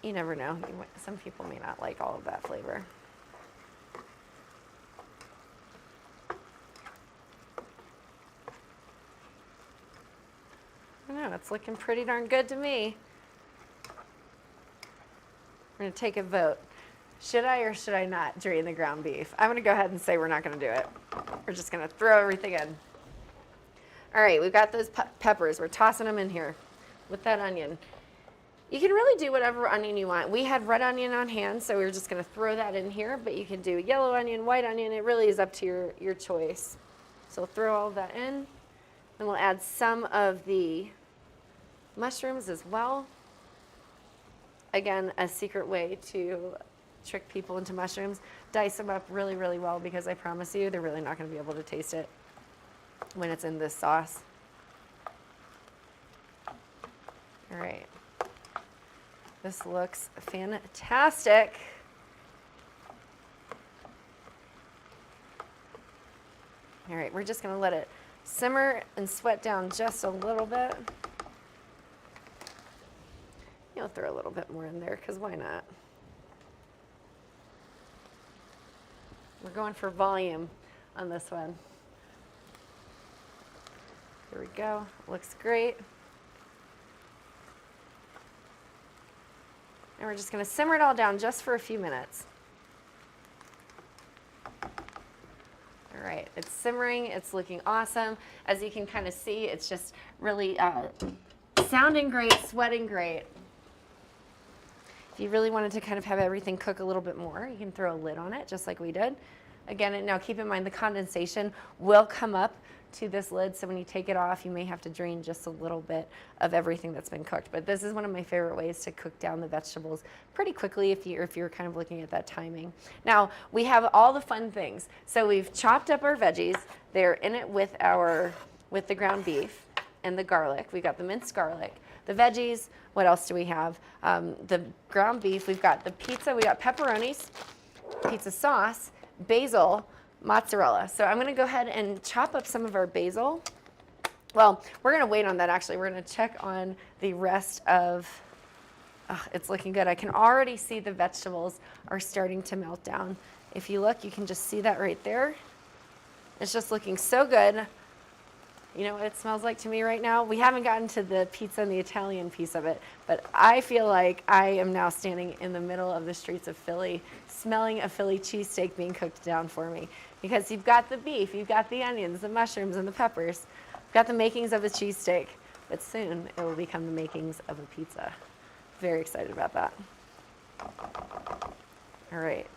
you never know. Some people may not like all of that flavor. I don't know, it's looking pretty darn good to me. We're going to take a vote. Should I or should I not drain the ground beef? I'm going to go ahead and say we're not going to do it. We're just going to throw everything in. All right, we've got those peppers. We're tossing them in here with that onion. You can really do whatever onion you want. We had red onion on hand, so we were just going to throw that in here, but you can do yellow onion, white onion. It really is up to your choice. So we'll throw all of that in, and we'll add some of the mushrooms as well. Again, a secret way to trick people into mushrooms. Dice them up really, really well because I promise you they're really not going to be able to taste it when it's in this sauce. All right. This looks fantastic. All right, we're just gonna let it simmer and sweat down just a little bit. You'll throw a little bit more in there, because why not? We're going for volume on this one. Here we go, looks great. And we're just gonna simmer it all down just for a few minutes. All right, it's simmering, it's looking awesome. As you can kind of see, it's just really sounding great, sweating great. If you really wanted to kind of have everything cook a little bit more, you can throw a lid on it, just like we did. Again, now keep in mind the condensation will come up to this lid, so when you take it off, you may have to drain just a little bit of everything that's been cooked. But this is one of my favorite ways to cook down the vegetables pretty quickly if you're kind of looking at that timing. Now, we have all the fun things. So we've chopped up our veggies. They're in it with the ground beef and the garlic. We've got the minced garlic, the veggies. What else do we have? The ground beef. We've got the pizza. We got pepperonis, pizza sauce, basil, mozzarella. So I'm gonna go ahead and chop up some of our basil. Well, we're gonna wait on that actually. We're gonna check on the rest of, it's looking good. I can already see the vegetables are starting to melt down. If you look, you can just see that right there. It's just looking so good. You know what it smells like to me right now? We haven't gotten to the pizza and the Italian piece of it, but I feel like I am now standing in the middle of the streets of Philly, smelling a Philly cheesesteak being cooked down for me. Because you've got the beef, you've got the onions, the mushrooms, and the peppers. You've got the makings of a cheesesteak, but soon it will become the makings of a pizza. Very excited about that. All right.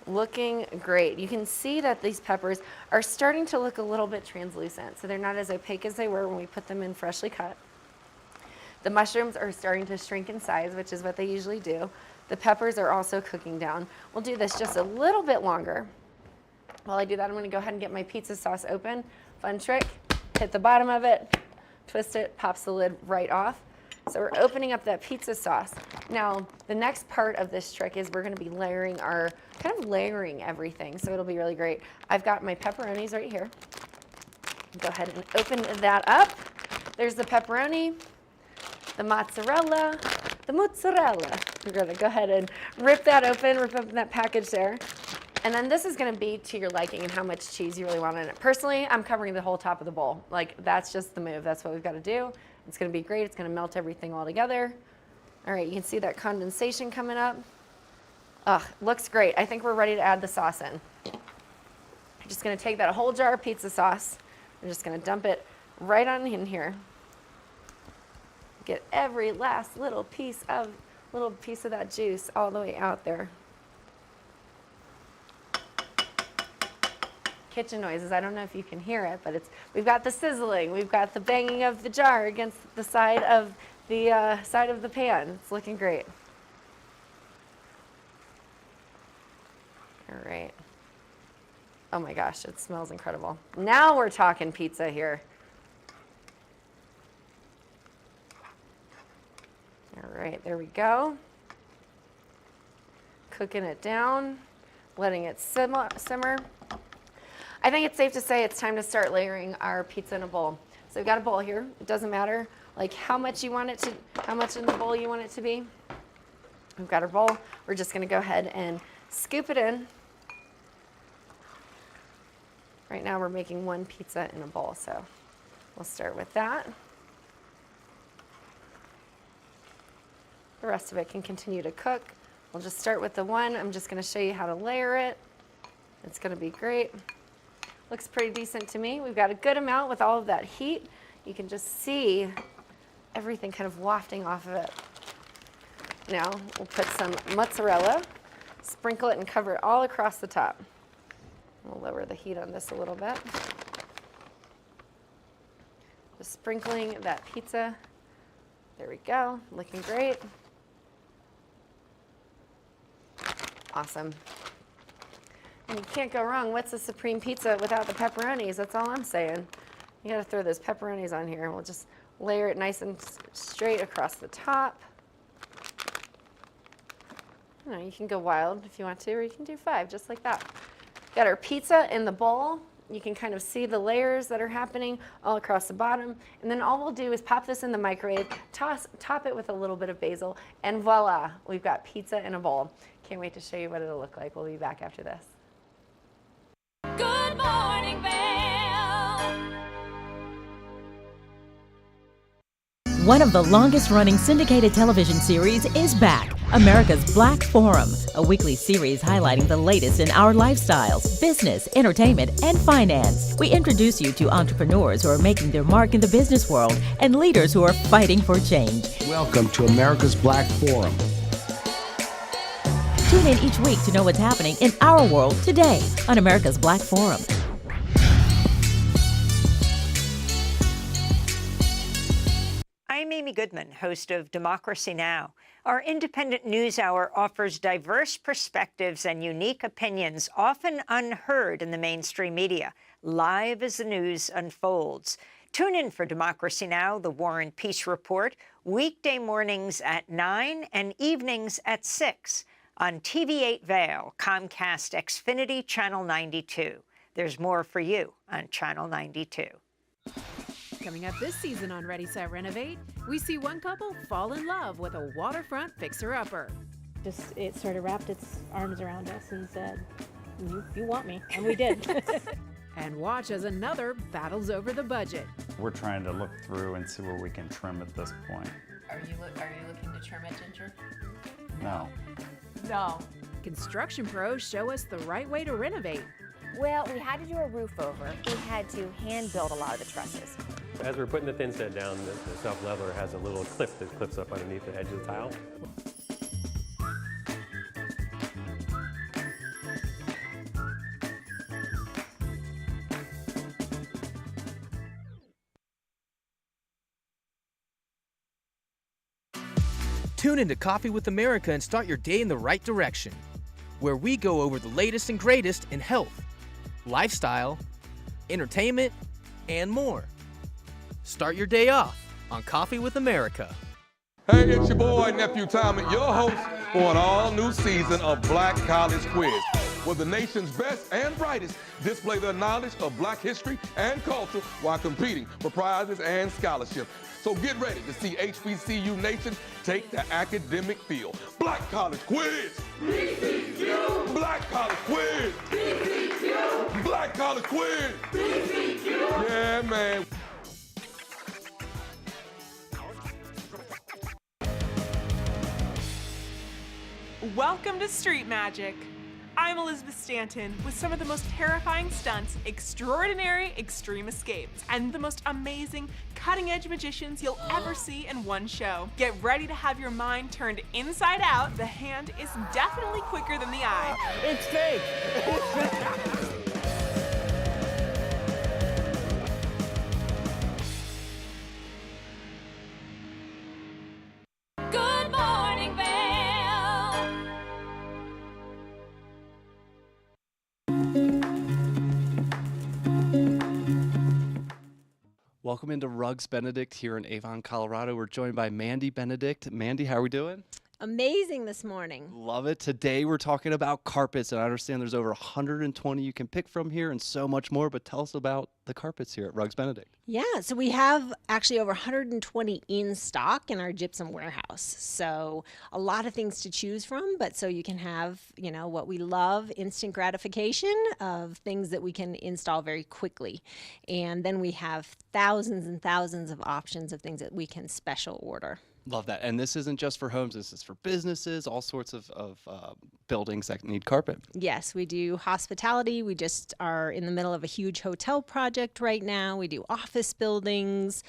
Looking great. You can see that these peppers are starting to look a little bit translucent, so they're not as opaque as they were when we put them in freshly cut. The mushrooms are starting to shrink in size, which is what they usually do. The peppers are also cooking down. We'll do this just a little bit longer. While I do that, I'm going to go ahead and get my pizza sauce open. Fun trick, hit the bottom of it, twist it, pops the lid right off. So we're opening up that pizza sauce. Now, the next part of this trick is we're gonna be layering layering everything, so it'll be really great. I've got my pepperonis right here. Go ahead and open that up. There's the pepperoni, the mozzarella, We're gonna go ahead and rip that open, rip open that package there. And then this is gonna be to your liking and how much cheese you really want in it. Personally, I'm covering the whole top of the bowl. Like, that's just the move, that's what we've gotta do. It's gonna be great, it's gonna melt everything all together. All right, you can see that condensation coming up. Ugh, looks great. I think we're ready to add the sauce in. I'm just gonna take that whole jar of pizza sauce. I'm just gonna dump it right on in here. Get every last little piece of that juice all the way out there. Kitchen noises. I don't know if you can hear it, but we've got the sizzling, we've got the banging of the jar against the side of the pan. It's looking great. All right. Oh my gosh, it smells incredible. Now we're talking pizza here. All right, there we go. Cooking it down, letting it simmer. I think it's safe to say it's time to start layering our pizza in a bowl. So we've got a bowl here. It doesn't matter like how much in the bowl you want it to be. We've got our bowl. We're just gonna go ahead and scoop it in. Right now we're making one pizza in a bowl, so we'll start with that. The rest of it can continue to cook. We'll just start with the one. I'm just gonna show you how to layer it. It's gonna be great. Looks pretty decent to me. We've got a good amount with all of that heat. You can just see everything kind of wafting off of it. Now we'll put some mozzarella, sprinkle it and cover it all across the top. We'll lower the heat on this a little bit. Just sprinkling that pizza. There we go, looking great. Awesome. And you can't go wrong. What's a supreme pizza without the pepperonis? That's all I'm saying. You gotta throw those pepperonis on here. We'll just Layer it nice and straight across the top. You can go wild if you want to, or you can do 5, just like that. Got our pizza in the bowl. You can kind of see the layers that are happening all across the bottom. And then all we'll do is pop this in the microwave, top it with a little bit of basil, and voila, we've got pizza in a bowl. Can't wait to show you what it'll look like. We'll be back after this. Good morning, Vail. One of the longest-running syndicated television series is back, America's Black Forum, a weekly series highlighting the latest in our lifestyles, business, entertainment, and finance. We introduce you to entrepreneurs who are making their mark in the business world and leaders who are fighting for change. Welcome to America's Black Forum. Tune in each week to know what's happening in our world today on America's Black Forum. I'm Amy Goodman, host of Democracy Now! Our independent news hour offers diverse perspectives and unique opinions, often unheard in the mainstream media, live as the news unfolds. Tune in for Democracy Now!, the War and Peace Report, weekday mornings at 9 and evenings at 6 on TV8 Vail, Comcast Xfinity Channel 92. There's more for you on Channel 92. Coming up this season on Ready, Set, Renovate, we see one couple fall in love with a waterfront fixer-upper. It sort of wrapped its arms around us and said, you want me, and we did. And watch as another battles over the budget. We're trying to look through and see where we can trim at this point. Are you looking to trim it, Ginger? No. No. Construction pros show us the right way to renovate. Well, we had to do a roof over. We had to hand build a lot of the trusses. As we're putting the thin set down, the self-leveler has a little clip that clips up underneath the edge of the tile. Tune into Coffee with America and start your day in the right direction, where we go over the latest and greatest in health, lifestyle, entertainment, and more. Start your day off on Coffee with America. Hey, it's your boy, Nephew Tommy, your host for an all-new season of Black College Quiz, where the nation's best and brightest display their knowledge of Black history and culture while competing for prizes and scholarships. So get ready to see HBCU Nation take the academic field. Black College Quiz! BCQ! Black College Quiz! BCQ! Black College Quiz! BCQ! Yeah, man. Welcome to Street Magic. I'm Elizabeth Stanton with some of the most terrifying stunts, extraordinary extreme escapes, and the most amazing cutting-edge magicians you'll ever see in one show. Get ready to have your mind turned inside out. The hand is definitely quicker than the eye. It's fake! It's fake! Good morning, Vail. Welcome into Rugs Benedict here in Avon, Colorado. We're joined by Mandy Benedict. Mandy, how are we doing? Amazing this morning. Love it. Today we're talking about carpets, and I understand there's over 120 you can pick from here and so much more, but tell us about the carpets here at Rugs Benedict. Yeah, so we have actually over 120 in stock in our gypsum warehouse. So a lot of things to choose from, but so you can have, you know, what we love, instant gratification of things that we can install very quickly. And then we have thousands and thousands of options of things that we can special order. Love that. And this isn't just for homes, this is for businesses, all sorts of buildings that need carpet. Yes, we do hospitality. We just are in the middle of a huge hotel project right now. We do office buildings,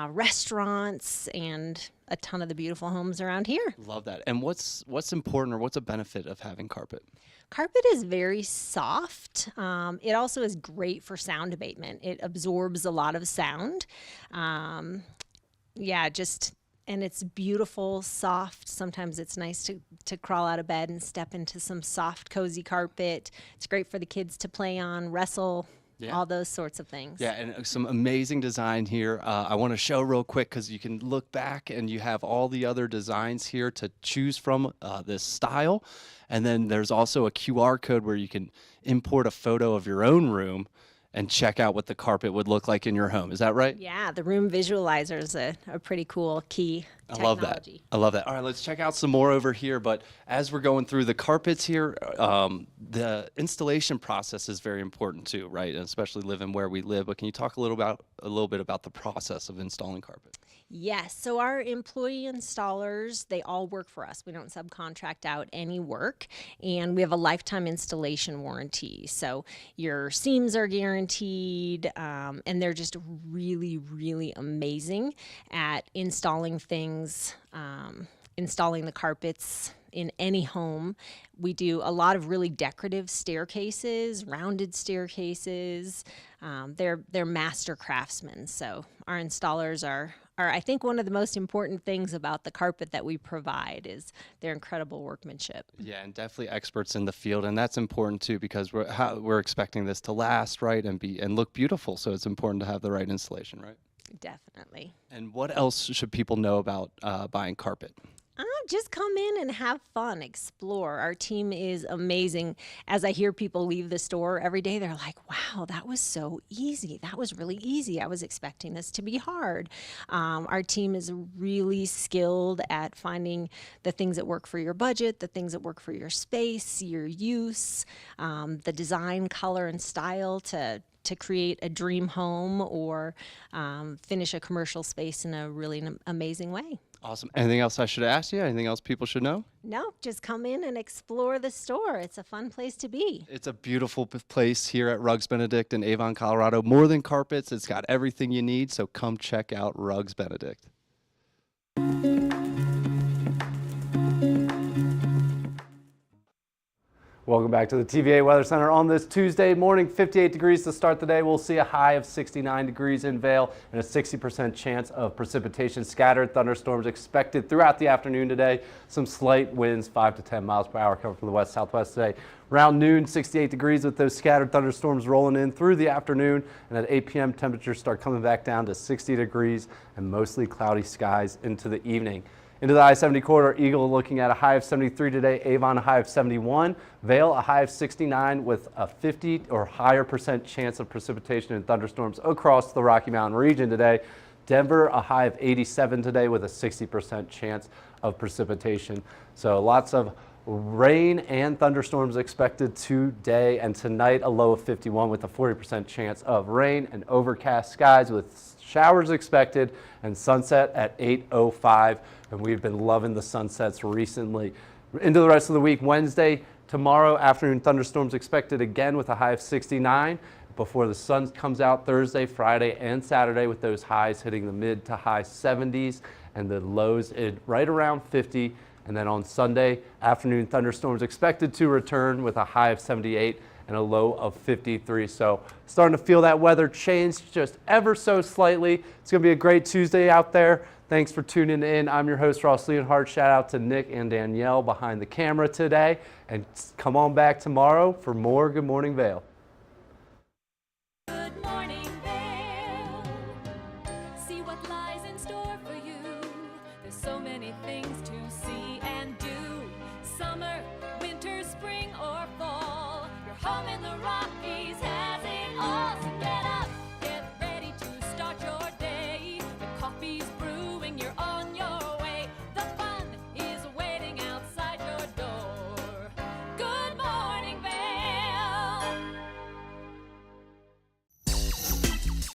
restaurants, and a ton of the beautiful homes around here. Love that. And what's important or what's a benefit of having carpet? Carpet is very soft. It also is great for sound abatement. It absorbs a lot of sound. And it's beautiful, soft. Sometimes it's nice to crawl out of bed and step into some soft, cozy carpet. It's great for the kids to play on, wrestle. all those sorts of things. Yeah, and some amazing design here. I want to show real quick because you can look back and you have all the other designs here to choose from this style. And then there's also a QR code where you can import a photo of your own room and check out what the carpet would look like in your home. Is that right? Yeah, the room visualizer is a pretty cool key technology. I love that. I love that. All right, let's check out some more over here. But as we're going through the carpets here, the installation process is very important too, right? And especially living where we live. But can you talk a little bit about the process of installing carpet? Yes, so our employee installers, they all work for us. We don't subcontract out any work, and we have a lifetime installation warranty. So your seams are guaranteed, and they're just really, really amazing at installing things, installing the carpets in any home. We do a lot of really decorative staircases, rounded staircases. They're master craftsmen. So our installers are I think one of the most important things about the carpet that we provide is their incredible workmanship. Yeah, and definitely experts in the field, and that's important too because we're expecting this to last, right, and look beautiful. So it's important to have the right installation, right? Definitely. And what else should people know about buying carpet? Just come in and have fun, explore. Our team is amazing. As I hear people leave the store every day, they're like, wow, that was so easy. That was really easy. I was expecting this to be hard. Our team is really skilled at finding the things that work for your budget, the things that work for your space, your use, the design, color, and style to create a dream home or finish a commercial space in a really amazing way. Awesome. Anything else I should ask you? Anything else people should know? No, just come in and explore the store. It's a fun place to be. It's a beautiful place here at Rugs Benedict in Avon, Colorado. More than carpets, it's got everything you need, so come check out Rugs Benedict. Welcome back to the TVA Weather Center on this Tuesday morning. 58 degrees to start the day. We'll see a high of 69 degrees in Vail and a 60% chance of precipitation. Scattered thunderstorms expected throughout the afternoon today. Some slight winds, 5 to 10 miles per hour coming from the west-southwest today. Around noon, 68 degrees with those scattered thunderstorms rolling in through the afternoon. And at 8 p.m., temperatures start coming back down to 60 degrees and mostly cloudy skies into the evening. Into the I-70 corridor, Eagle looking at a high of 73 today, Avon a high of 71, Vail a high of 69 with a 50 or higher % chance of precipitation and thunderstorms across the Rocky Mountain region today. Denver a high of 87 today with a 60% chance of precipitation. So lots of rain and thunderstorms expected today and tonight, a low of 51 with a 40% chance of rain and overcast skies with showers expected and sunset at 8:05. And we've been loving the sunsets recently. Into the rest of the week, Wednesday, tomorrow afternoon thunderstorms expected again with a high of 69 before the sun comes out Thursday, Friday, and Saturday with those highs hitting the mid to high 70s and the lows right around 50. And then on Sunday, afternoon thunderstorms expected to return with a high of 78 and a low of 53. So starting to feel that weather change just ever so slightly. It's going to be a great Tuesday out there. Thanks for tuning in. I'm your host, Ross Leonhardt. Shout out to Nick and Danielle behind the camera today. And come on back tomorrow for more Good Morning Vail. Good morning, Vail. See what lies in store for you. There's so many things to see and do. Summer, winter, spring, or fall. Your home in the Rockies has it all.